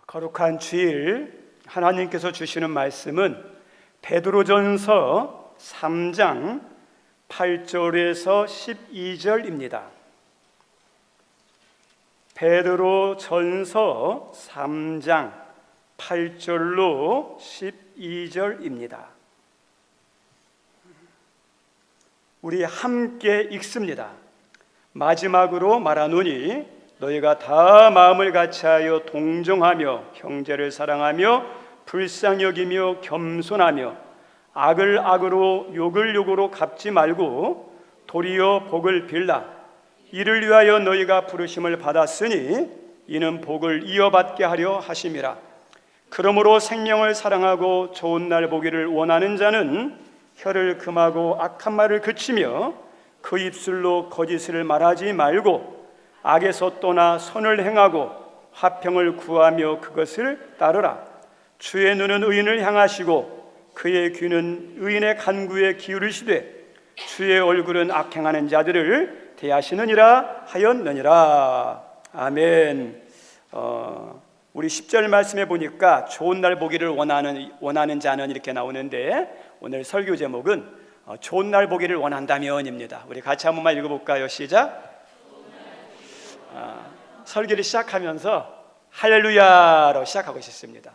거룩한 주일 하나님께서 주시는 말씀은 베드로전서 3장 8절에서 12절입니다. 베드로전서 3장 8절로 12절입니다. 우리 함께 읽습니다. 마지막으로 말하노니 너희가 다 마음을 같이하여 동정하며 형제를 사랑하며 불쌍히 여기며 겸손하며 악을 악으로 욕을 욕으로 갚지 말고 도리어 복을 빌라. 이를 위하여 너희가 부르심을 받았으니 이는 복을 이어받게 하려 하심이라. 그러므로 생명을 사랑하고 좋은 날 보기를 원하는 자는 혀를 금하고 악한 말을 그치며 그 입술로 거짓을 말하지 말고 악에서 떠나 선을 행하고 화평을 구하며 그것을 따르라. 주의 눈은 의인을 향하시고 그의 귀는 의인의 간구에 기울이시되 주의 얼굴은 악행하는 자들을 대하시느니라 하였느니라. 아멘. 우리 10절 말씀에 보니까 좋은 날 보기를 원하는 자는 이렇게 나오는데, 오늘 설교 제목은 좋은 날 보기를 원한다면입니다. 우리 같이 한 번만 읽어볼까요? 시작. 설교를 시작하면서 할렐루야로 시작하고 싶습니다.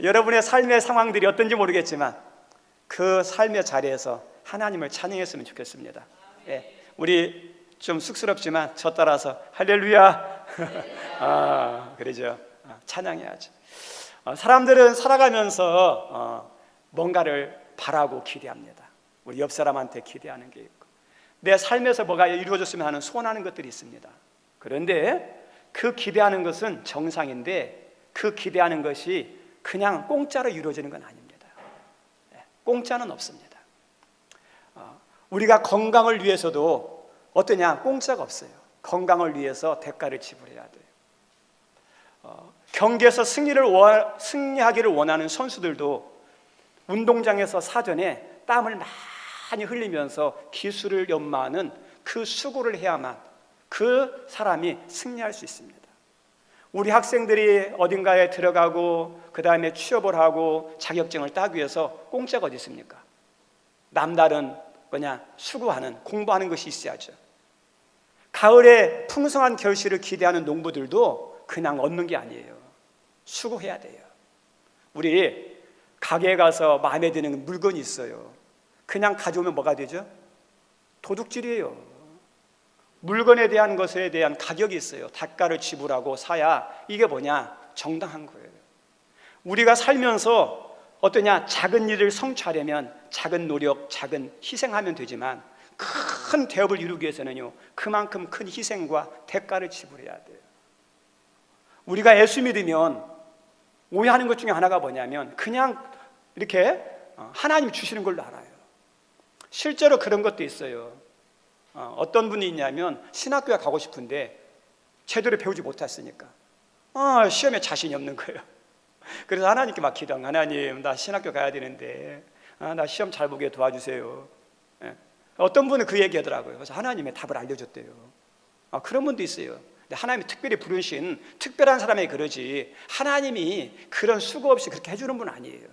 여러분의 삶의 상황들이 어떤지 모르겠지만 그 삶의 자리에서 하나님을 찬양했으면 좋겠습니다. 우리 좀 쑥스럽지만 저 따라서 할렐루야 그러죠. 찬양해야죠. 사람들은 살아가면서 뭔가를 바라고 기대합니다. 우리 옆 사람한테 기대하는 게 있고, 내 삶에서 뭐가 이루어졌으면 하는 소원하는 것들이 있습니다. 그런데 그 기대하는 것은 정상인데 그 기대하는 것이 그냥 공짜로 이루어지는 건 아닙니다. 공짜는 없습니다. 우리가 건강을 위해서도 어떠냐? 공짜가 없어요. 건강을 위해서 대가를 지불해야 돼요. 경기에서 승리하기를 원하는 선수들도 운동장에서 사전에 땀을 많이 흘리면서 기술을 연마하는 그 수고를 해야만 그 사람이 승리할 수 있습니다. 우리 학생들이 어딘가에 들어가고 그 다음에 취업을 하고 자격증을 따기 위해서 공짜가 어디 있습니까? 남다른 그냥 수고하는, 공부하는 것이 있어야죠. 가을에 풍성한 결실을 기대하는 농부들도 그냥 얻는 게 아니에요. 수고해야 돼요. 우리 가게에 가서 마음에 드는 물건이 있어요. 그냥 가져오면 뭐가 되죠? 도둑질이에요. 물건에 대한 것에 대한 가격이 있어요. 단가를 지불하고 사야 이게 뭐냐? 정당한 거예요. 우리가 살면서 어떠냐? 작은 일을 성취하려면 작은 노력, 작은 희생하면 되지만 큰 대업을 이루기 위해서는요, 그만큼 큰 희생과 대가를 지불해야 돼요. 우리가 예수 믿으면 오해하는 것 중에 하나가 뭐냐면 그냥 이렇게 하나님이 주시는 걸로 알아요. 실제로 그런 것도 있어요. 어떤 분이 있냐면 신학교에 가고 싶은데 제대로 배우지 못했으니까 시험에 자신이 없는 거예요. 그래서 하나님께 막 기도한, 하나님 나 신학교 가야 되는데 나 시험 잘 보게 도와주세요. 어떤 분은 그 얘기하더라고요. 그래서 하나님의 답을 알려줬대요. 그런 분도 있어요. 근데 하나님이 특별히 부르신 특별한 사람이 그러지 하나님이 그런 수고 없이 그렇게 해주는 분 아니에요.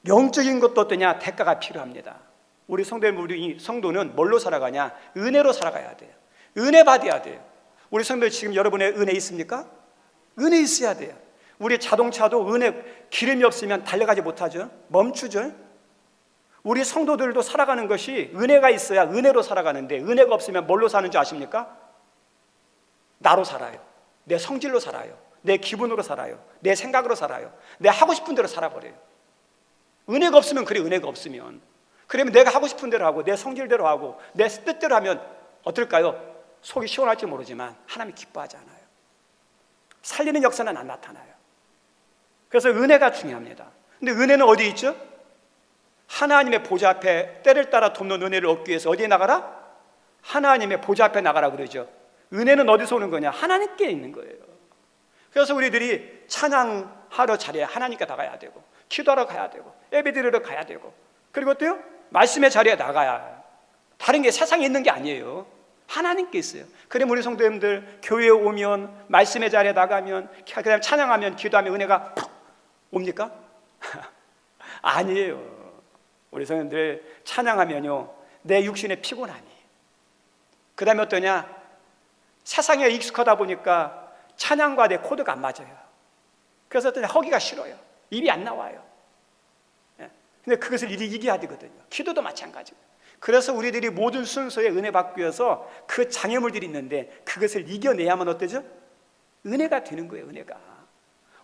영적인 것도 어떠냐? 대가가 필요합니다. 우리 성도는 뭘로 살아가냐? 은혜로 살아가야 돼요. 은혜 받아야 돼요. 우리 성도 지금 여러분의 은혜 있습니까? 은혜 있어야 돼요. 우리 자동차도 은혜 기름이 없으면 달려가지 못하죠. 멈추죠. 우리 성도들도 살아가는 것이 은혜가 있어야 은혜로 살아가는데 은혜가 없으면 뭘로 사는지 아십니까? 나로 살아요. 내 성질로 살아요. 내 기분으로 살아요. 내 생각으로 살아요. 내 하고 싶은 대로 살아버려요. 은혜가 없으면 그래. 은혜가 없으면 그러면 내가 하고 싶은 대로 하고 내 성질대로 하고 내 뜻대로 하면 어떨까요? 속이 시원할지 모르지만 하나님이 기뻐하지 않아요. 살리는 역사는 안 나타나요. 그래서 은혜가 중요합니다. 근데 은혜는 어디 있죠? 하나님의 보좌 앞에 때를 따라 돕는 은혜를 얻기 위해서 어디에 나가라? 하나님의 보좌 앞에 나가라 그러죠. 은혜는 어디서 오는 거냐? 하나님께 있는 거예요. 그래서 우리들이 찬양하러 자리에 하나님께 나가야 되고 기도하러 가야 되고 예배드리러 가야 되고, 그리고 또요 말씀의 자리에 나가야. 다른 게 세상에 있는 게 아니에요. 하나님께 있어요. 그래 우리 성도님들 교회에 오면, 말씀의 자리에 나가면, 그다음에 찬양하면, 기도하면 은혜가 푹 옵니까? 아니에요. 우리 성도님들 찬양하면요, 내 육신의 피곤함이, 그 다음에 어떠냐, 세상에 익숙하다 보니까 찬양과 내 코드가 안 맞아요. 그래서 어떠냐, 하기가 싫어요. 입이 안 나와요. 근데 그것을 이겨야 되거든요. 기도도 마찬가지고. 그래서 우리들이 모든 순서에 은혜 받기 위해서 그 장애물들이 있는데 그것을 이겨내야만 어때죠? 은혜가 되는 거예요. 은혜가.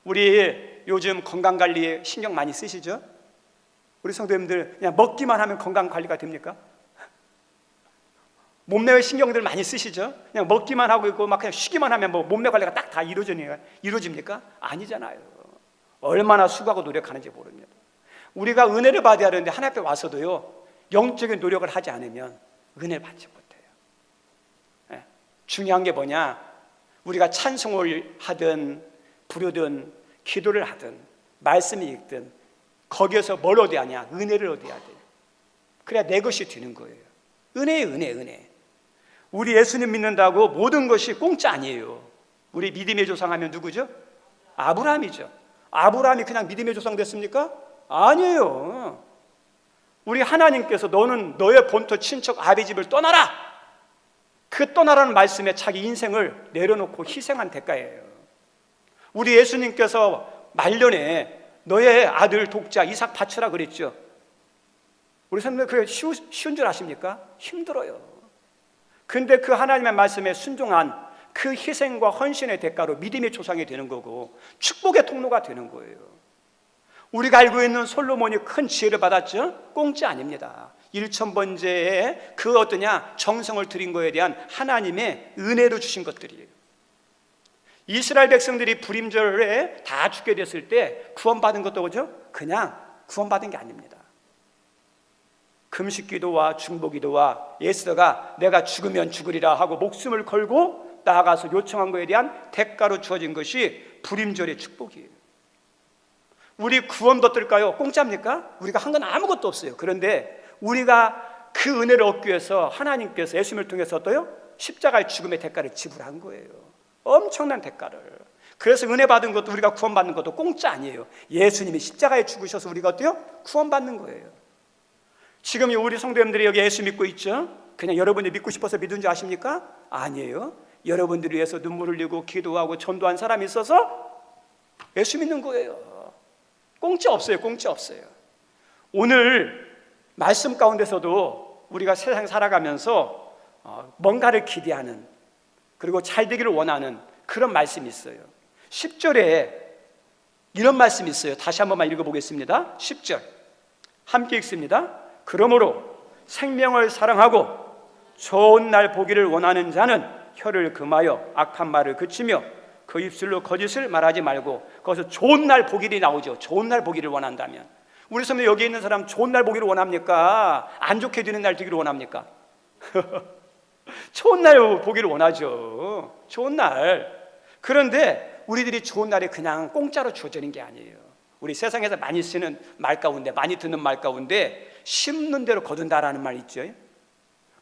우리 요즘 건강관리에 신경 많이 쓰시죠? 우리 성도님들 그냥 먹기만 하면 건강관리가 됩니까? 몸매 신경들 많이 쓰시죠? 그냥 먹기만 하고 있고 막 그냥 쉬기만 하면 뭐 몸매 관리가 딱 다 이루어집니까? 아니잖아요. 얼마나 수고하고 노력하는지 모릅니다. 우리가 은혜를 받아야 하는데 하나님 앞에 와서도요, 영적인 노력을 하지 않으면 은혜를 받지 못해요. 중요한 게 뭐냐, 우리가 찬송을 하든 부르든 기도를 하든 말씀이 읽든 거기에서 뭘 얻어야 하냐? 은혜를 얻어야 돼요. 그래야 내 것이 되는 거예요. 은혜예요. 은혜. 우리 예수님 믿는다고 모든 것이 공짜 아니에요. 우리 믿음의 조상하면 누구죠? 아브라함이죠. 아브라함이 그냥 믿음의 조상 됐습니까? 아니에요. 우리 하나님께서 너는 너의 본토 친척 아비 집을 떠나라, 그 떠나라는 말씀에 자기 인생을 내려놓고 희생한 대가예요. 우리 예수님께서 말년에 너의 아들 독자 이삭 바치라 그랬죠. 우리 선생님 그게 쉬운 줄 아십니까? 힘들어요. 근데 그 하나님의 말씀에 순종한 그 희생과 헌신의 대가로 믿음의 조상이 되는 거고 축복의 통로가 되는 거예요. 우리가 알고 있는 솔로몬이 큰 지혜를 받았죠? 공짜 아닙니다. 1000번째에 그 어떠냐, 정성을 들인 거에 대한 하나님의 은혜로 주신 것들이에요. 이스라엘 백성들이 불임절에 다 죽게 됐을 때 구원받은 것도 그죠? 그냥 구원받은 게 아닙니다. 금식기도와 중보기도와 에스더가 내가 죽으면 죽으리라 하고 목숨을 걸고 나아가서 요청한 것에 대한 대가로 주어진 것이 불임절의 축복이에요. 우리 구원도 어떨까요? 공짜입니까? 우리가 한 건 아무것도 없어요. 그런데 우리가 그 은혜를 얻기 위해서 하나님께서 예수님을 통해서 어떠요? 십자가의 죽음의 대가를 지불한 거예요. 엄청난 대가를. 그래서 은혜 받은 것도, 우리가 구원받는 것도 공짜 아니에요. 예수님이 십자가에 죽으셔서 우리가 어때요? 구원받는 거예요. 지금 우리 성도님들이 여기 예수 믿고 있죠? 그냥 여러분이 믿고 싶어서 믿은 줄 아십니까? 아니에요. 여러분들을 위해서 눈물 흘리고 기도하고 전도한 사람이 있어서 예수 믿는 거예요. 공짜 없어요. 공짜 없어요. 오늘 말씀 가운데서도 우리가 세상 살아가면서 뭔가를 기대하는, 그리고 잘 되기를 원하는 그런 말씀이 있어요. 10절에 이런 말씀이 있어요. 다시 한 번만 읽어보겠습니다. 10절 함께 읽습니다. 그러므로 생명을 사랑하고 좋은 날 보기를 원하는 자는 혀를 금하여 악한 말을 그치며 그 입술로 거짓을 말하지 말고, 거기서 좋은 날 보기를 나오죠. 좋은 날 보기를 원한다면, 우리 성도 여기 있는 사람 좋은 날 보기를 원합니까? 안 좋게 되는 날 되기를 원합니까? 좋은 날 보기를 원하죠. 좋은 날. 그런데 우리들이 좋은 날이 그냥 공짜로 주어지는 게 아니에요. 우리 세상에서 많이 쓰는 말 가운데, 많이 듣는 말 가운데 심는 대로 거둔다라는 말 있죠.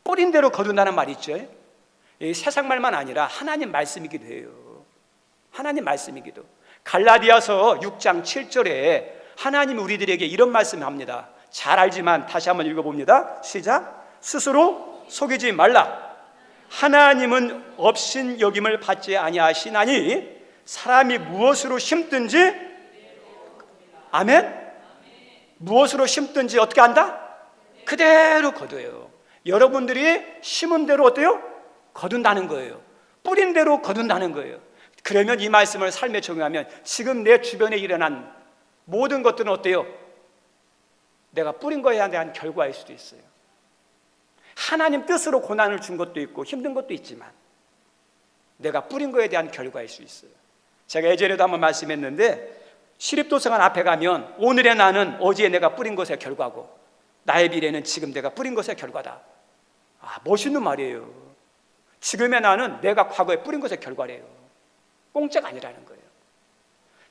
뿌린 대로 거둔다는 말 있죠. 이 세상 말만 아니라 하나님 말씀이기도 해요. 하나님 말씀이기도. 갈라디아서 6장 7절에 하나님이 우리들에게 이런 말씀을 합니다. 잘 알지만 다시 한번 읽어봅니다. 시작. 스스로 속이지 말라. 하나님은 업신 여김을 받지 아니하시나니 사람이 무엇으로 심든지, 아멘? 무엇으로 심든지 어떻게 한다? 그대로 거둬요. 여러분들이 심은 대로 어때요? 거둔다는 거예요. 뿌린 대로 거둔다는 거예요. 그러면 이 말씀을 삶에 적용하면 지금 내 주변에 일어난 모든 것들은 어때요? 내가 뿌린 거에 대한 결과일 수도 있어요. 하나님 뜻으로 고난을 준 것도 있고 힘든 것도 있지만 내가 뿌린 거에 대한 결과일 수 있어요. 제가 예전에도 한번 말씀했는데, 시립도서관 앞에 가면 오늘의 나는 어제에 내가 뿌린 것의 결과고 나의 미래는 지금 내가 뿌린 것의 결과다. 멋있는 말이에요. 지금의 나는 내가 과거에 뿌린 것의 결과래요. 공짜가 아니라는 거예요.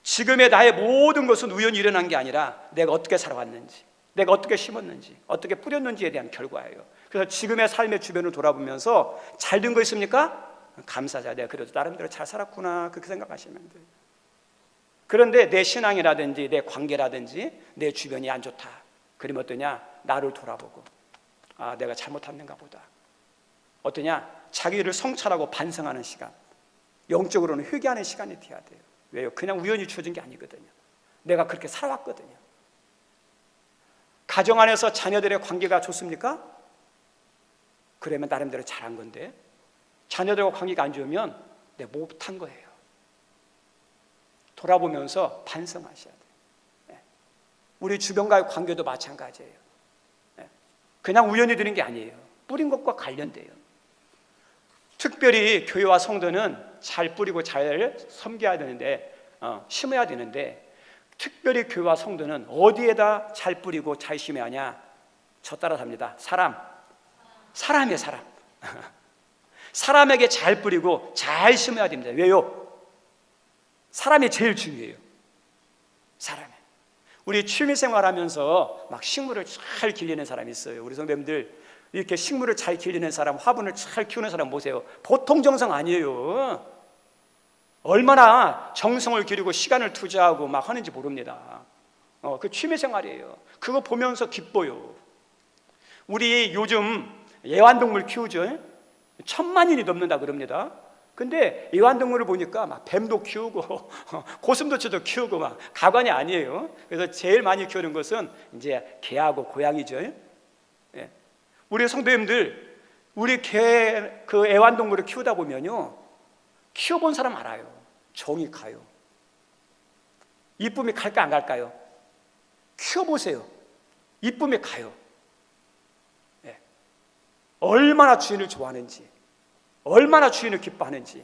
지금의 나의 모든 것은 우연히 일어난 게 아니라 내가 어떻게 살아왔는지, 내가 어떻게 심었는지, 어떻게 뿌렸는지에 대한 결과예요. 그래서 지금의 삶의 주변을 돌아보면서 잘 된 거 있습니까? 감사하자. 내가 그래도 나름대로 잘 살았구나. 그렇게 생각하시면 돼요. 그런데 내 신앙이라든지 내 관계라든지 내 주변이 안 좋다. 그러면 어떠냐? 나를 돌아보고 내가 잘못했는가 보다. 어떠냐? 자기를 성찰하고 반성하는 시간, 영적으로는 회개하는 시간이 돼야 돼요. 왜요? 그냥 우연히 주어진 게 아니거든요. 내가 그렇게 살아왔거든요. 가정 안에서 자녀들의 관계가 좋습니까? 그러면 나름대로 잘한 건데, 자녀들과 관계가 안 좋으면 내가 못한 거예요. 돌아보면서 반성하셔야 돼요. 우리 주변과의 관계도 마찬가지예요. 그냥 우연히 드는 게 아니에요. 뿌린 것과 관련돼요. 특별히 교회와 성도는 잘 뿌리고 잘 섬겨야 되는데, 심어야 되는데, 특별히 교회와 성도는 어디에다 잘 뿌리고 잘 심어야 하냐? 저 따라 합니다. 사람의 사람. 사람에게 잘 뿌리고 잘 심어야 됩니다. 왜요? 사람이 제일 중요해요. 사람이. 우리 취미생활하면서 막 식물을 잘 기르는 사람이 있어요. 우리 선배님들 이렇게 식물을 잘 기르는 사람, 화분을 잘 키우는 사람 보세요. 보통 정성 아니에요. 얼마나 정성을 기르고 시간을 투자하고 막 하는지 모릅니다. 그 취미생활이에요. 그거 보면서 기뻐요. 우리 요즘 애완동물 키우죠. 1000만인이 넘는다 그럽니다. 근데 애완동물을 보니까 막 뱀도 키우고 고슴도치도 키우고 막 가관이 아니에요. 그래서 제일 많이 키우는 것은 이제 개하고 고양이죠. 우리 성도님들, 우리 개 그 애완동물을 키우다 보면요, 키워본 사람 알아요. 정이 가요. 이쁨이 갈까 안 갈까요? 키워보세요. 이쁨이 가요. 얼마나 주인을 좋아하는지, 얼마나 주인을 기뻐하는지.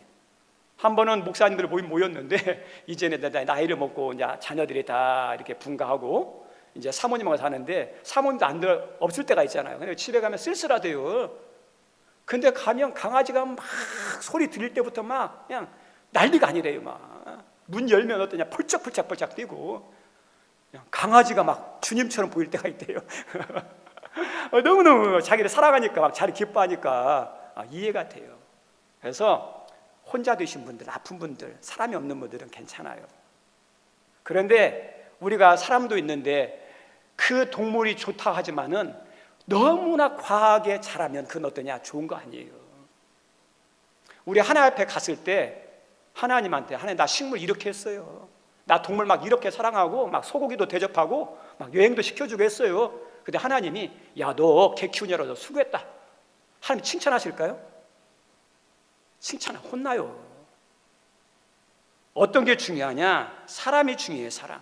한 번은 목사님들 모였는데, 이제는 나이를 먹고 이제 자녀들이 다 이렇게 분가하고 이제 사모님하고 사는데, 사모님도 없을 때가 있잖아요. 근데 집에 가면 쓸쓸하대요. 근데 가면 강아지가 막 소리 들릴 때부터 막 그냥 난리가 아니래요. 막 문 열면 어떠냐, 펄쩍펄쩍 뛰고, 그냥 강아지가 막 주님처럼 보일 때가 있대요. 너무너무 자기를 사랑하니까, 막 자기 기뻐하니까 이해가 돼요. 그래서 혼자 되신 분들, 아픈 분들, 사람이 없는 분들은 괜찮아요. 그런데 우리가 사람도 있는데 그 동물이 좋다 하지만은 너무나 과하게 자라면 그건 어떠냐? 좋은 거 아니에요. 우리 하나님 앞에 갔을 때 하나님한테, 하나님 나 식물 이렇게 했어요. 나 동물 막 이렇게 사랑하고 막 소고기도 대접하고 막 여행도 시켜주고 했어요. 근데 하나님이 야, 너 개 키우냐로 너 수고했다. 하나님 칭찬하실까요? 칭찬, 혼나요. 어떤 게 중요하냐? 사람이 중요해요. 사람.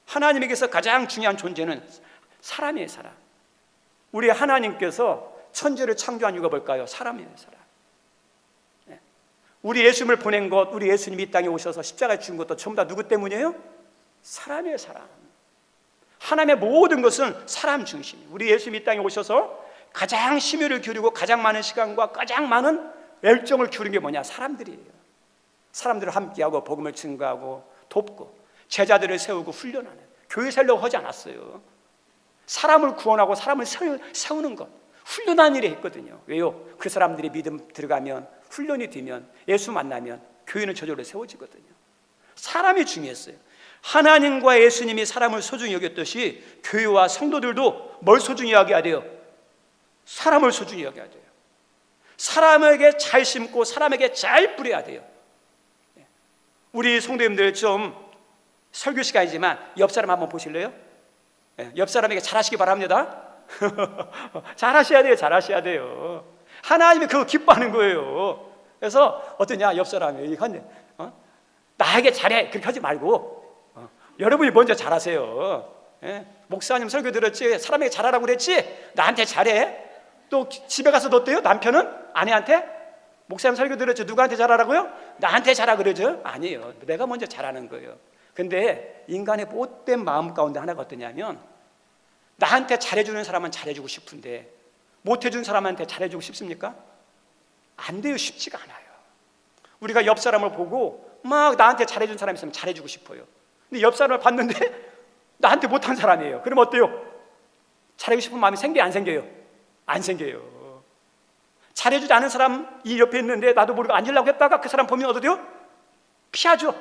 하나님에게서 가장 중요한 존재는 사람이에요. 사람. 우리 하나님께서 천지를 창조한 이유가 뭘까요? 사람이에요. 사람. 우리 예수님을 보낸 것, 우리 예수님이 이 땅에 오셔서 십자가에 죽은 것도 전부 다 누구 때문이에요? 사람이에요. 사람. 하나님의 모든 것은 사람 중심이에요. 우리 예수님이 이 땅에 오셔서 가장 심혈을 기울이고 가장 많은 시간과 가장 많은 열정을 기울인 게 뭐냐? 사람들이에요. 사람들을 함께하고 복음을 증거하고 돕고 제자들을 세우고 훈련하는, 교회 살려고 하지 않았어요. 사람을 구원하고 사람을 세우는 것, 훈련한 일을 했거든요. 왜요? 그 사람들이 믿음 들어가면, 훈련이 되면, 예수 만나면 교회는 저절로 세워지거든요. 사람이 중요했어요. 하나님과 예수님이 사람을 소중히 여겼듯이 교회와 성도들도 뭘 소중히 여겨야 돼요? 사람을 소중히 여겨야 돼요. 사람에게 잘 심고 사람에게 잘 뿌려야 돼요. 우리 성도님들 좀 설교 시간이지만 옆 사람 한번 보실래요? 옆 사람에게 잘하시기 바랍니다. 잘하셔야 돼요. 잘하셔야 돼요. 하나님이 그거 기뻐하는 거예요. 그래서 어떠냐, 옆 사람이 나에게 잘해 그렇게 하지 말고 여러분이 먼저 잘하세요. 목사님 설교 들었지? 사람에게 잘하라고 그랬지? 나한테 잘해. 또 집에 가서 어때요? 남편은 아내한테? 목사님 설교 들었지? 누구한테 잘하라고요? 나한테 잘하 그러죠? 아니에요. 내가 먼저 잘하는 거예요. 근데 인간의 못된 마음 가운데 하나가 어떠냐면, 나한테 잘해주는 사람은 잘해주고 싶은데 못해준 사람한테 잘해주고 싶습니까? 안 돼요. 쉽지가 않아요. 우리가 옆 사람을 보고 막 나한테 잘해준 사람이 있으면 잘해주고 싶어요. 근데 옆 사람을 봤는데 나한테 못한 사람이에요. 그럼 어때요? 잘하고 싶은 마음이 생겨요? 안 생겨요? 안 생겨요. 잘해주지 않은 사람이 옆에 있는데 나도 모르고 앉으려고 했다가 그 사람 보면 어떻게 돼요? 피하죠.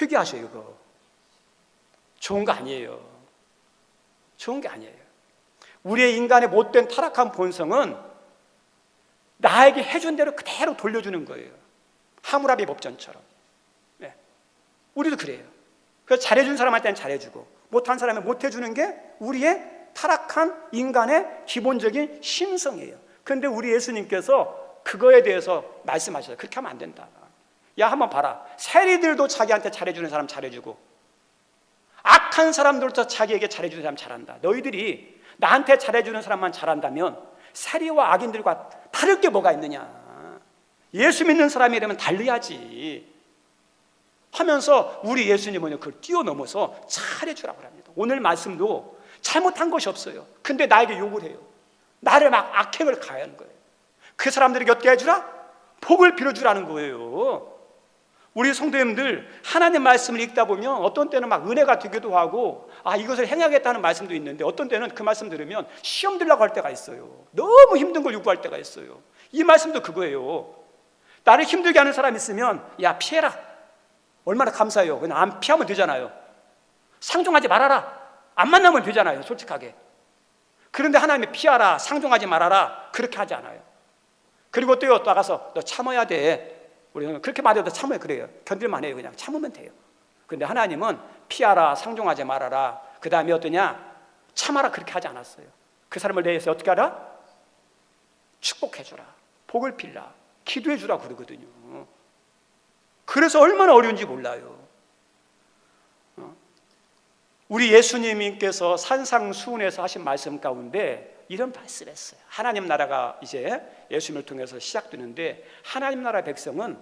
회개하셔요. 그거 좋은 거 아니에요. 좋은 게 아니에요. 우리의 인간의 못된 타락한 본성은 나에게 해준 대로 그대로 돌려주는 거예요. 하무라비 법전처럼. 네. 우리도 그래요. 그래서 잘해준 사람한테는 잘해주고 못한 사람은 못해주는 게 우리의 타락한 인간의 기본적인 심성이에요. 그런데 우리 예수님께서 그거에 대해서 말씀하셔요. 그렇게 하면 안 된다. 야, 한번 봐라. 세리들도 자기한테 잘해주는 사람 잘해주고 악한 사람들도 자기에게 잘해주는 사람 잘한다. 너희들이 나한테 잘해주는 사람만 잘한다면 세리와 악인들과 다를 게 뭐가 있느냐. 예수 믿는 사람이라면 달라야지 하면서 우리 예수님은 그걸 뛰어넘어서 잘해주라고 합니다. 오늘 말씀도 잘못한 것이 없어요. 근데 나에게 욕을 해요. 나를 막 악행을 가하는 거예요. 그 사람들에게 어떻게 해주라? 복을 빌어주라는 거예요. 우리 성도님들 하나님 말씀을 읽다 보면 어떤 때는 막 은혜가 되기도 하고 이것을 행하겠다는 말씀도 있는데 어떤 때는 그 말씀 들으면 시험 들라고 할 때가 있어요. 너무 힘든 걸 요구할 때가 있어요. 이 말씀도 그거예요. 나를 힘들게 하는 사람 있으면 야, 피해라. 얼마나 감사해요. 그냥 안 피하면 되잖아요. 상종하지 말아라. 안 만나면 되잖아요. 솔직하게. 그런데 하나님이 피하라, 상종하지 말아라, 그렇게 하지 않아요. 그리고 또 나가서 너 참아야 돼. 우리는 그렇게 말해도 참아요. 그래요. 견딜만 해요. 그냥 참으면 돼요. 그런데 하나님은 피하라, 상종하지 말아라, 그 다음에 어떠냐? 참아라, 그렇게 하지 않았어요. 그 사람을 대해서 어떻게 하라? 축복해주라, 복을 빌라, 기도해주라 그러거든요. 그래서 얼마나 어려운지 몰라요. 우리 예수님께서 산상수훈에서 하신 말씀 가운데 이런 말씀을 했어요. 하나님 나라가 이제 예수님을 통해서 시작되는데 하나님 나라 백성은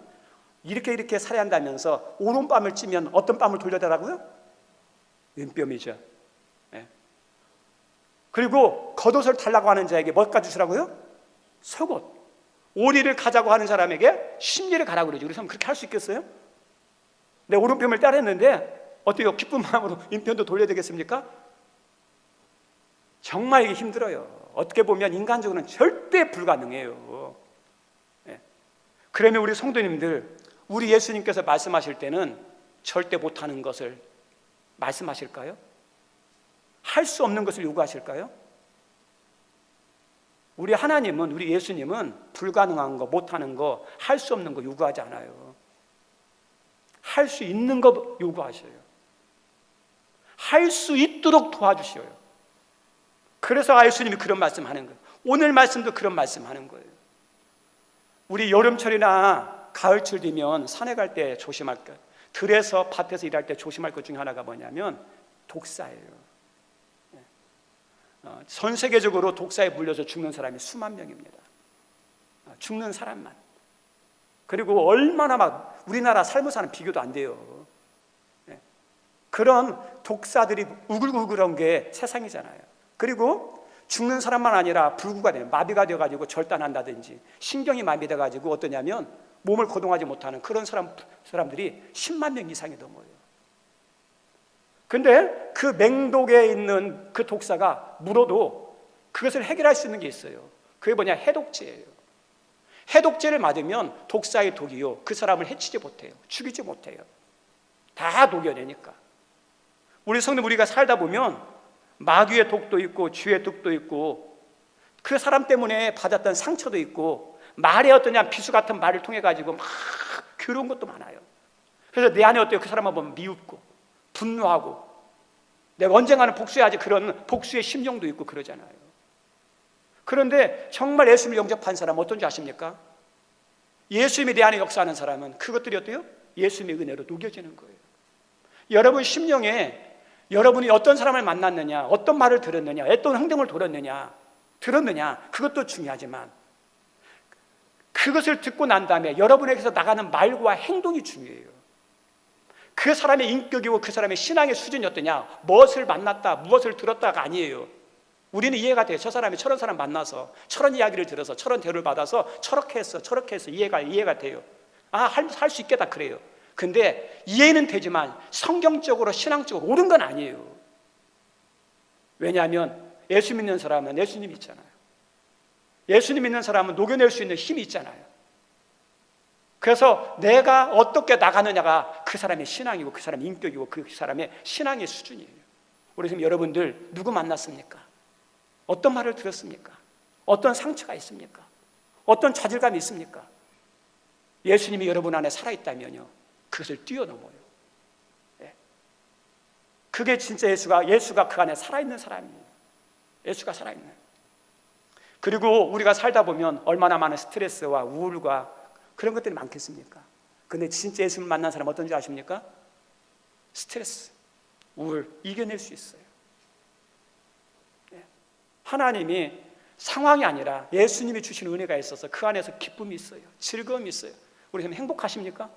이렇게 살아야 한다면서 오른뺨을 찌면 어떤 뺨을 돌려달라고요? 왼뺨이죠. 네. 그리고 겉옷을 달라고 하는 자에게 뭐가 주시라고요? 속옷. 오리를 가자고 하는 사람에게 심리를 가라고 그러죠. 우리 사람 그렇게 할 수 있겠어요? 내 오른편을 따랐는데 어때요? 기쁜 마음으로 왼편도 돌려야 되겠습니까? 정말 이게 힘들어요. 어떻게 보면 인간적으로는 절대 불가능해요. 네. 그러면 우리 성도님들, 우리 예수님께서 말씀하실 때는 절대 못하는 것을 말씀하실까요? 할 수 없는 것을 요구하실까요? 우리 하나님은, 우리 예수님은 불가능한 거, 못하는 거, 할 수 없는 거 요구하지 않아요. 할 수 있는 거 요구하셔요. 할 수 있도록 도와주셔요. 그래서 예수님이 그런 말씀하는 거예요. 오늘 말씀도 그런 말씀하는 거예요. 우리 여름철이나 가을철 되면 산에 갈 때 조심할 것, 들에서 밭에서 일할 때 조심할 것 중에 하나가 뭐냐면 독사예요. 전 세계적으로 독사에 물려서 죽는 사람이 수만 명입니다. 죽는 사람만. 그리고 얼마나 막 우리나라 살모사는 비교도 안 돼요. 그런 독사들이 우글우글한 게 세상이잖아요. 그리고 죽는 사람만 아니라 불구가 돼요. 마비가 되어가지고 절단한다든지 신경이 마비돼가지고 어떠냐면 몸을 거동하지 못하는 그런 사람들이 10만 명 이상이 넘어요. 근데 그 맹독에 있는 그 독사가 물어도 그것을 해결할 수 있는 게 있어요. 그게 뭐냐? 해독제예요. 해독제를 맞으면 독사의 독이요, 그 사람을 해치지 못해요. 죽이지 못해요. 다 녹여내니까. 우리 성도 우리가 살다 보면 마귀의 독도 있고 쥐의 독도 있고 그 사람 때문에 받았던 상처도 있고 말에 어떠냐 비수 같은 말을 통해 가지고 막 괴로운 것도 많아요. 그래서 내 안에 어때요? 그 사람을 보면 미웁고 분노하고 내가 언젠가는 복수해야지, 그런 복수의 심정도 있고 그러잖아요. 그런데 정말 예수님을 영접한 사람은 어떤지 아십니까? 예수님이 내 안에 역사하는 사람은 그것들이 어때요? 예수님의 은혜로 녹여지는 거예요. 여러분 심령에 여러분이 어떤 사람을 만났느냐, 어떤 말을 들었느냐, 어떤 행동을 들었느냐, 그것도 중요하지만 그것을 듣고 난 다음에 여러분에게서 나가는 말과 행동이 중요해요. 그 사람의 인격이고 그 사람의 신앙의 수준이 어떠냐, 무엇을 만났다, 무엇을 들었다가 아니에요. 우리는 이해가 돼요. 저 사람이 저런 사람 만나서 저런 이야기를 들어서 저런 대우를 받아서 저렇게 했어 이해가 돼요. 할 수 있겠다 그래요. 근데 이해는 되지만 성경적으로 신앙적으로 옳은 건 아니에요. 왜냐하면 예수 믿는 사람은 예수님 있잖아요. 예수님 믿는 사람은 녹여낼 수 있는 힘이 있잖아요. 그래서 내가 어떻게 나가느냐가 그 사람의 신앙이고 그 사람의 인격이고 그 사람의 신앙의 수준이에요. 우리 지금 여러분들 누구 만났습니까? 어떤 말을 들었습니까? 어떤 상처가 있습니까? 어떤 좌절감이 있습니까? 예수님이 여러분 안에 살아있다면요, 그것을 뛰어넘어요. 예. 그게 진짜 예수가 그 안에 살아있는 사람이에요. 예수가 살아있는. 그리고 우리가 살다 보면 얼마나 많은 스트레스와 우울과 그런 것들이 많겠습니까? 근데 진짜 예수를 만난 사람 어떤지 아십니까? 스트레스, 우울 이겨낼 수 있어요. 하나님이 상황이 아니라 예수님이 주신 은혜가 있어서 그 안에서 기쁨이 있어요. 즐거움이 있어요. 우리 지금 행복하십니까?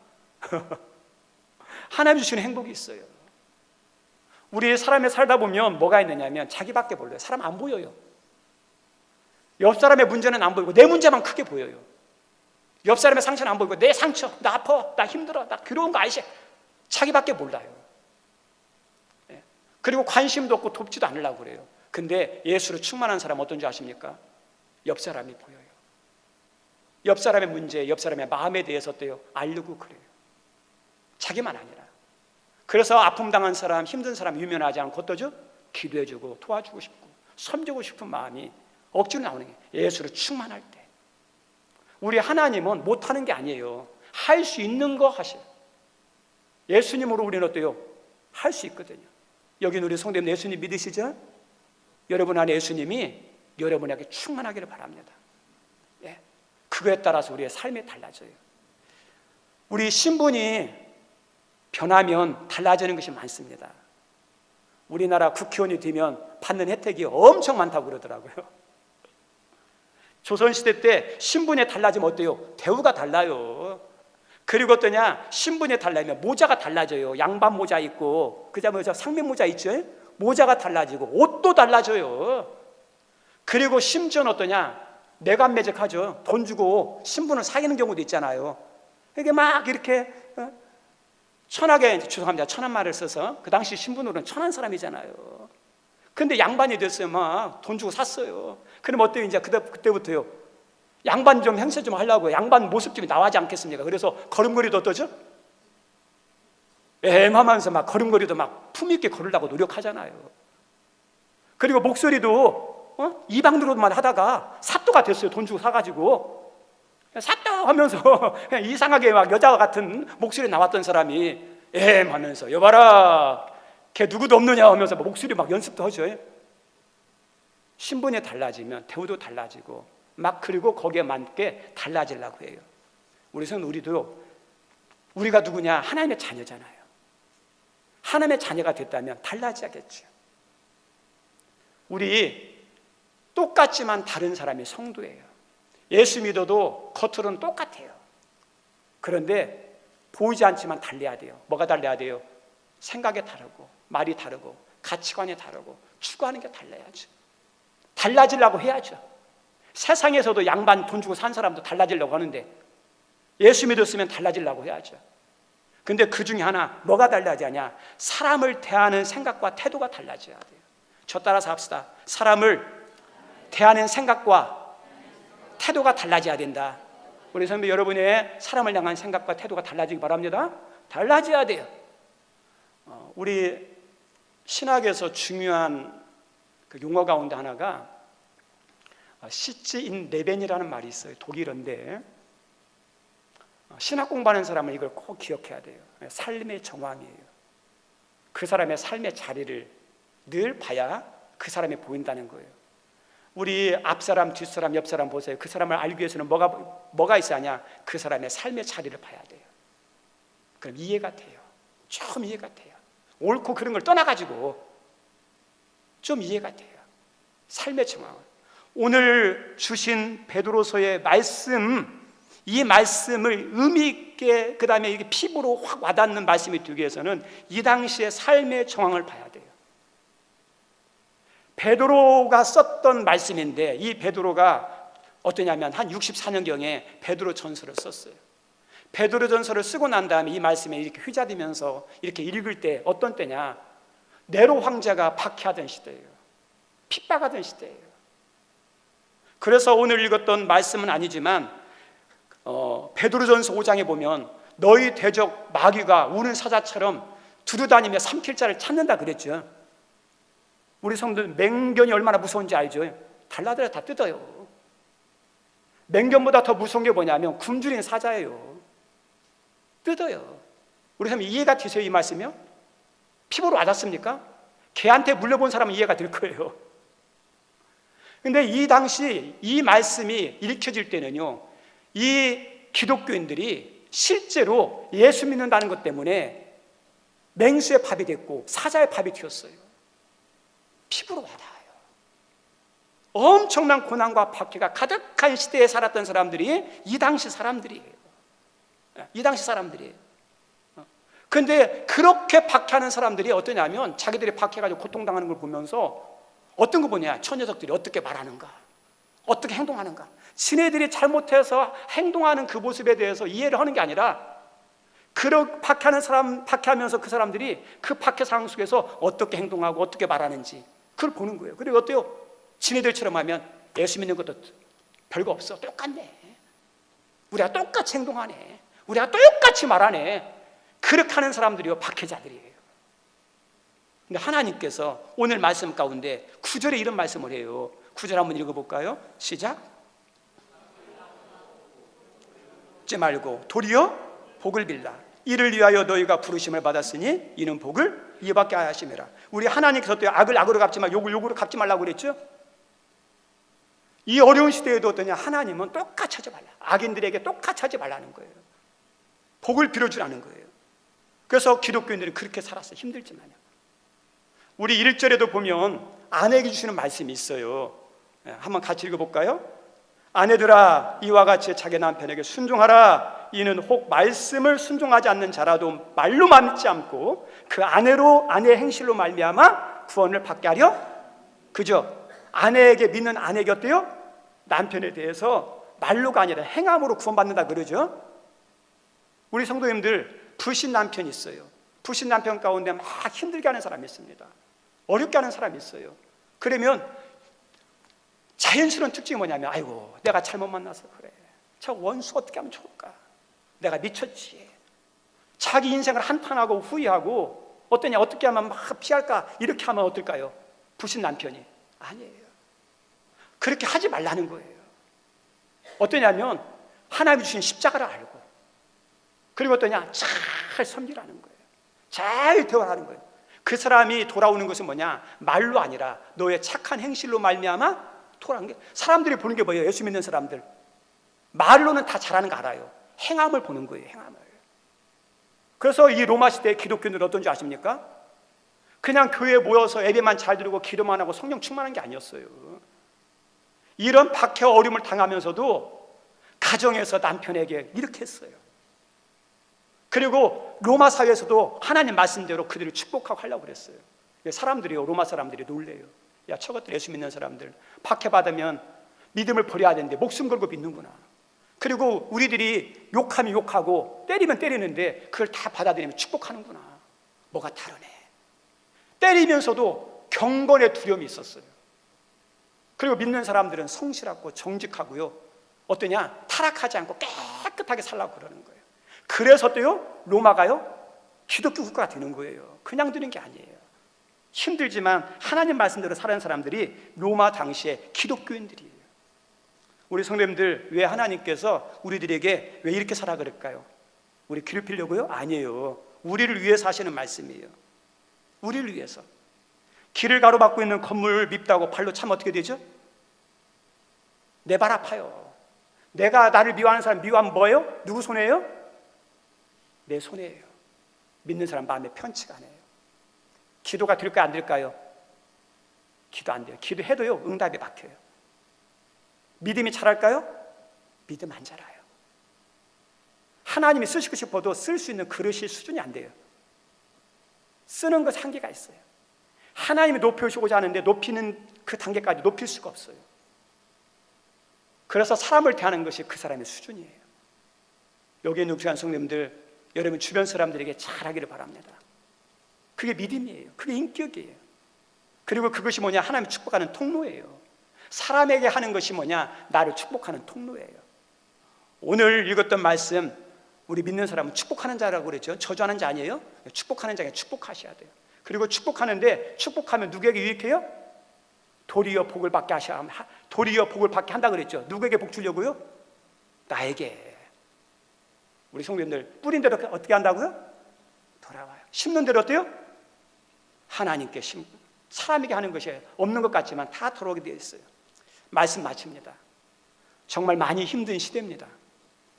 하나님 주시는 행복이 있어요. 우리 사람에 살다 보면 뭐가 있느냐면 자기밖에 몰라요. 사람 안 보여요. 옆 사람의 문제는 안 보이고 내 문제만 크게 보여요. 옆 사람의 상처는 안 보이고 내 상처, 나 아파, 나 힘들어, 나 괴로운 거 아시죠? 자기밖에 몰라요. 그리고 관심도 없고 돕지도 않으려고 그래요. 근데 예수로 충만한 사람은 어떤지 아십니까? 옆 사람이 보여요. 옆 사람의 문제, 옆 사람의 마음에 대해서 어때요? 알려고 그래요. 자기만 아니라. 그래서 아픔 당한 사람, 힘든 사람 유면하지 않고 어떠죠? 기도해주고 도와주고 싶고 섬기고 싶은 마음이 억지로 나오는 게 예수로 충만할 때. 우리 하나님은 못하는 게 아니에요. 할 수 있는 거 하셔요. 예수님으로 우리는 어때요? 할 수 있거든요. 여기 우리 성도님 예수님 믿으시죠? 여러분 안에 예수님이 여러분에게 충만하기를 바랍니다. 예. 그거에 따라서 우리의 삶이 달라져요. 우리 신분이 변하면 달라지는 것이 많습니다. 우리나라 국회의원이 되면 받는 혜택이 엄청 많다고 그러더라고요. 조선시대 때 신분이 달라지면 어때요? 대우가 달라요. 그리고 어떠냐? 신분이 달라지면 모자가 달라져요. 양반 모자 있고 그다음에 상면 모자 있죠? 모자가 달라지고 옷도 달라져요. 그리고 심지어는 어떠냐? 내관매직하죠. 돈 주고 신분을 사귀는 경우도 있잖아요. 이게 막 이렇게 천하게, 죄송합니다, 천한 말을 써서 그 당시 신분으로는 천한 사람이잖아요. 근데 양반이 됐어요. 막 돈 주고 샀어요. 그럼 어때요? 이제 그때부터요, 양반 좀 행세 좀 하려고 양반 모습 좀 나와지 않겠습니까? 그래서 걸음걸이도 어떠죠? 애매하면서 막 걸음걸이도 막 품있게 걸으려고 노력하잖아요. 그리고 목소리도 이방으로만 하다가 사또가 됐어요. 돈 주고 사가지고 사또 하면서 이상하게 막 여자 같은 목소리 나왔던 사람이 하면서 여봐라 걔 누구도 없느냐 하면서 목소리 막 연습도 하죠. 신분이 달라지면 대우도 달라지고 막, 그리고 거기에 맞게 달라지려고 해요. 우리도 우리가 누구냐? 하나님의 자녀잖아요. 하나님의 자녀가 됐다면 달라져야겠죠. 우리 똑같지만 다른 사람이 성도예요. 예수 믿어도 겉으로는 똑같아요. 그런데 보이지 않지만 달라야 돼요. 뭐가 달라야 돼요? 생각이 다르고 말이 다르고 가치관이 다르고 추구하는 게 달라야죠. 달라지려고 해야죠. 세상에서도 양반 돈 주고 산 사람도 달라지려고 하는데 예수 믿었으면 달라지려고 해야죠. 근데 그 중에 하나 뭐가 달라져야 하냐? 사람을 대하는 생각과 태도가 달라져야 돼요. 저 따라서 합시다. 사람을 대하는 생각과 태도가 달라져야 된다. 우리 선배 여러분의 사람을 향한 생각과 태도가 달라지기 바랍니다. 달라져야 돼요. 우리 신학에서 중요한 그 용어 가운데 하나가 시치 인 레벤이라는 말이 있어요. 독일어인데 신학 공부하는 사람은 이걸 꼭 기억해야 돼요. 삶의 정황이에요. 그 사람의 삶의 자리를 늘 봐야 그 사람이 보인다는 거예요. 우리 앞사람, 뒷사람, 옆사람 보세요. 그 사람을 알기 위해서는 뭐가 있어야 하냐? 그 사람의 삶의 자리를 봐야 돼요. 그럼 이해가 돼요. 좀 이해가 돼요. 옳고 그런 걸 떠나가지고 좀 이해가 돼요. 삶의 정황을. 오늘 주신 베드로서의 말씀, 이 말씀을 의미 있게 그 다음에 이게 피부로 확 와닿는 말씀이 되기 위해서는 이 당시의 삶의 정황을 봐야 돼요. 베드로가 썼던 말씀인데 이 베드로가 어떠냐면 한 64년경에 베드로 전서를 썼어요. 베드로 전서를 쓰고 난 다음에 이 말씀에 이렇게 휘저으면서 이렇게 읽을 때 어떤 때냐? 네로 황제가 박해하던 시대예요. 핍박하던 시대예요. 그래서 오늘 읽었던 말씀은 아니지만 베드로전서 5장에 보면 너희 대적 마귀가 우는 사자처럼 두루다니며 삼킬 자를 찾는다 그랬죠. 우리 성도들 맹견이 얼마나 무서운지 알죠? 달라들어 다 뜯어요. 맹견보다 더 무서운 게 뭐냐면 굶주린 사자예요. 뜯어요. 우리 사람 이해가 되세요? 이 말씀이요? 피부로 와닿습니까? 개한테 물려본 사람은 이해가 될 거예요. 근데 이 당시 이 말씀이 읽혀질 때는요, 이 기독교인들이 실제로 예수 믿는다는 것 때문에 맹수의 밥이 됐고 사자의 밥이 되었어요. 피부로 와닿아요. 엄청난 고난과 박해가 가득한 시대에 살았던 사람들이 이 당시 사람들이에요. 이 당시 사람들이에요. 그런데 그렇게 박해하는 사람들이 어떠냐면 자기들이 박해가지고 고통당하는 걸 보면서 어떤 거 보냐, 저 녀석들이 어떻게 말하는가, 어떻게 행동하는가, 지네들이 잘못해서 행동하는 그 모습에 대해서 이해를 하는 게 아니라 그런 박해하면서 그 사람들이 그 박해 상황 속에서 어떻게 행동하고 어떻게 말하는지 그걸 보는 거예요. 그리고 어때요? 지네들처럼 하면 예수 믿는 것도 별거 없어, 똑같네, 우리가 똑같이 행동하네, 우리가 똑같이 말하네, 그렇게 하는 사람들이요 박해자들이에요. 근데 하나님께서 오늘 말씀 가운데 9절에 이런 말씀을 해요. 9절 한번 읽어볼까요? 시작. 잊지 말고 도리어 복을 빌라. 이를 위하여 너희가 부르심을 받았으니 이는 복을 이어받게 하심이라. 우리 하나님께서 또 악을 악으로 갚지 말고 욕을 욕으로 갚지 말라고 그랬죠. 이 어려운 시대에도 어떠냐, 하나님은 똑같이 하지 말라, 악인들에게 똑같이 하지 말라는 거예요. 복을 빌어주라는 거예요. 그래서 기독교인들은 그렇게 살았어요. 힘들지만요. 우리 1절에도 보면 아내에게 주시는 말씀이 있어요. 한번 같이 읽어볼까요? 아내들아 이와 같이 자기 남편에게 순종하라. 이는 혹 말씀을 순종하지 않는 자라도 말로 믿지 않고 그 아내의 행실로 말미암아 구원을 받게 하려. 그죠? 아내에게, 믿는 아내에게 어때요? 남편에 대해서 말로가 아니라 행함으로 구원받는다 그러죠. 우리 성도님들 불신 남편이 있어요. 불신 남편 가운데 막 힘들게 하는 사람이 있습니다. 어렵게 하는 사람이 있어요. 그러면 자연스러운 특징이 뭐냐면, 아이고 내가 잘못 만나서 그래, 저 원수 어떻게 하면 좋을까, 내가 미쳤지, 자기 인생을 한탄하고 후회하고 어떠냐, 어떻게 하면 막 피할까, 이렇게 하면 어떨까요? 불신 남편이 아니에요. 그렇게 하지 말라는 거예요. 어떠냐면 하나님이 주신 십자가를 알고, 그리고 어떠냐, 잘 섬기라는 거예요. 잘 대화하는 거예요. 그 사람이 돌아오는 것은 뭐냐, 말로 아니라 너의 착한 행실로 말미암아 돌아오는 게. 사람들이 보는 게 뭐예요? 예수 믿는 사람들 말로는 다 잘하는 거 알아요. 행함을 보는 거예요. 행함을. 그래서 이 로마 시대의 기독교인들은 어떤지 아십니까? 그냥 교회에 모여서 예배만 잘 드리고 기도만 하고 성령 충만한 게 아니었어요. 이런 박해와 어려움을 당하면서도 가정에서 남편에게 이렇게 했어요. 그리고 로마 사회에서도 하나님 말씀대로 그들을 축복하고 하려고 그랬어요. 사람들이요, 로마 사람들이 놀래요. 야, 저것들 예수 믿는 사람들 박해받으면 믿음을 버려야 되는데 목숨 걸고 믿는구나. 그리고 우리들이 욕하면 욕하고 때리면 때리는데 그걸 다 받아들이면 축복하는구나. 뭐가 다르네. 때리면서도 경건의 두려움이 있었어요. 그리고 믿는 사람들은 성실하고 정직하고요, 어떠냐, 타락하지 않고 깨끗하게 살라고 그러는 거예요. 그래서 또요, 로마가요 기독교 국가가 되는 거예요. 그냥 되는 게 아니에요. 힘들지만 하나님 말씀대로 살아가는 사람들이 로마 당시에 기독교인들이에요. 우리 성도님들, 왜 하나님께서 우리들에게 왜 이렇게 살아 그럴까요? 우리 괴롭히려고요? 아니에요. 우리를 위해서 하시는 말씀이에요. 우리를 위해서. 길을 가로막고 있는 건물 밉다고 발로 차면 어떻게 되죠? 내 발 아파요. 내가 나를 미워하는 사람 미워하면 뭐예요? 누구 손해예요? 내 손해예요. 믿는 사람 마음에 편치가 않아요. 기도가 될까요, 안 될까요? 기도 안 돼요. 기도해도요 응답이 막혀요. 믿음이 자랄까요? 믿음 안 자라요. 하나님이 쓰시고 싶어도 쓸 수 있는 그릇이 수준이 안 돼요. 쓰는 것 한계가 있어요. 하나님이 높여주고자 하는데 높이는 그 단계까지 높일 수가 없어요. 그래서 사람을 대하는 것이 그 사람의 수준이에요. 여기 있는 귀한 성도님들, 여러분 주변 사람들에게 잘하기를 바랍니다. 그게 믿음이에요. 그게 인격이에요. 그리고 그것이 뭐냐, 하나님이 축복하는 통로예요. 사람에게 하는 것이 뭐냐? 나를 축복하는 통로예요. 오늘 읽었던 말씀, 우리 믿는 사람은 축복하는 자라고 그랬죠. 저주하는 자 아니에요? 축복하는 자에게 축복하셔야 돼요. 그리고 축복하는데, 축복하면 누구에게 유익해요? 도리어 복을 받게 도리어 복을 받게 한다 그랬죠. 누구에게 복 주려고요? 나에게. 우리 성도님들, 뿌린 대로 어떻게 한다고요? 돌아와요. 심는 대로 어때요? 하나님께 심고. 사람에게 하는 것이 없는 것 같지만 다 돌아오게 되어 있어요. 말씀 마칩니다. 정말 많이 힘든 시대입니다.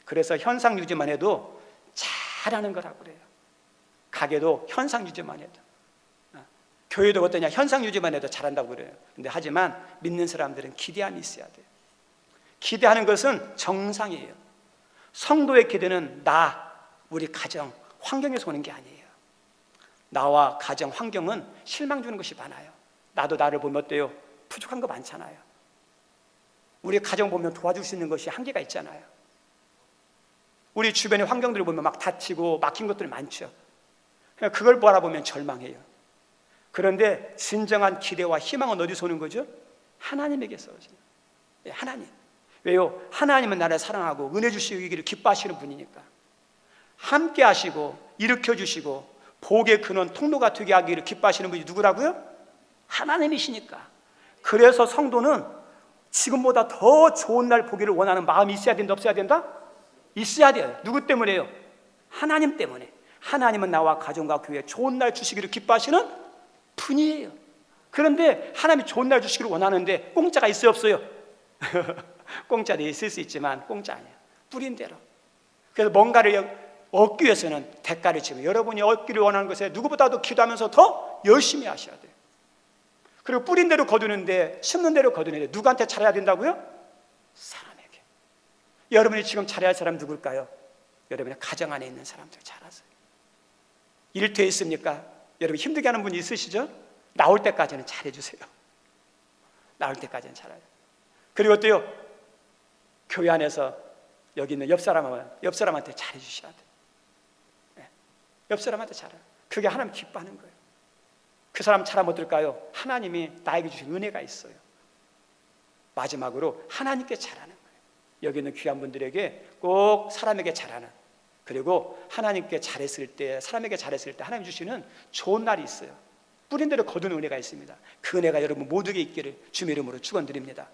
그래서 현상 유지만 해도 잘하는 거라고 그래요. 가게도 현상 유지만 해도, 교회도 어떠냐? 현상 유지만 해도 잘한다고 그래요. 근데 하지만 믿는 사람들은 기대함이 있어야 돼요. 기대하는 것은 정상이에요. 성도의 기대는 우리 가정, 환경에서 오는 게 아니에요. 나와 가정, 환경은 실망 주는 것이 많아요. 나도 나를 보면 어때요? 부족한 거 많잖아요. 우리 가정 보면 도와줄 수 있는 것이 한계가 있잖아요. 우리 주변의 환경들을 보면 막 다치고 막힌 것들이 많죠. 그걸 바라보면 절망해요. 그런데 진정한 기대와 희망은 어디서 오는 거죠? 하나님에게서 오죠. 하나님. 왜요? 하나님은 나를 사랑하고 은혜 주시기를 기뻐하시는 분이니까. 함께 하시고 일으켜 주시고 복의 근원, 통로가 되게 하기를 기뻐하시는 분이 누구라고요? 하나님이시니까. 그래서 성도는 지금보다 더 좋은 날 보기를 원하는 마음이 있어야 된다, 없어야 된다? 있어야 돼요. 누구 때문에요? 하나님 때문에. 하나님은 나와 가정과 교회에 좋은 날 주시기를 기뻐하시는 분이에요. 그런데 하나님이 좋은 날 주시기를 원하는데 공짜가 있어요, 없어요? 공짜도 있을 수 있지만 공짜 아니에요. 뿌린 대로. 그래서 뭔가를 얻기 위해서는 대가를 치고, 여러분이 얻기를 원하는 것에 누구보다도 기도하면서 더 열심히 하셔야 돼요. 그리고 뿌린 대로 거두는데, 심는 대로 거두는데 누구한테 잘해야 된다고요? 사람에게. 여러분이 지금 잘해야 할 사람 누굴까요? 여러분의 가정 안에 있는 사람들 잘하세요. 일터에 있습니까? 여러분 힘들게 하는 분이 있으시죠? 나올 때까지는 잘해주세요. 나올 때까지는 잘해요. 그리고 또요, 교회 안에서 여기 있는 옆 사람한테 잘해주셔야 돼요. 옆 사람한테 잘해요. 그게 하나님 기뻐하는 거예요. 그 사람 잘하면 어떨까요? 하나님이 나에게 주신 은혜가 있어요. 마지막으로 하나님께 잘하는 거예요. 여기 있는 귀한 분들에게 꼭 사람에게 잘하는, 그리고 하나님께 잘했을 때, 사람에게 잘했을 때 하나님 주시는 좋은 날이 있어요. 뿌린 대로 거두는 은혜가 있습니다. 그 은혜가 여러분 모두에게 있기를 주님의 이름으로 축원드립니다.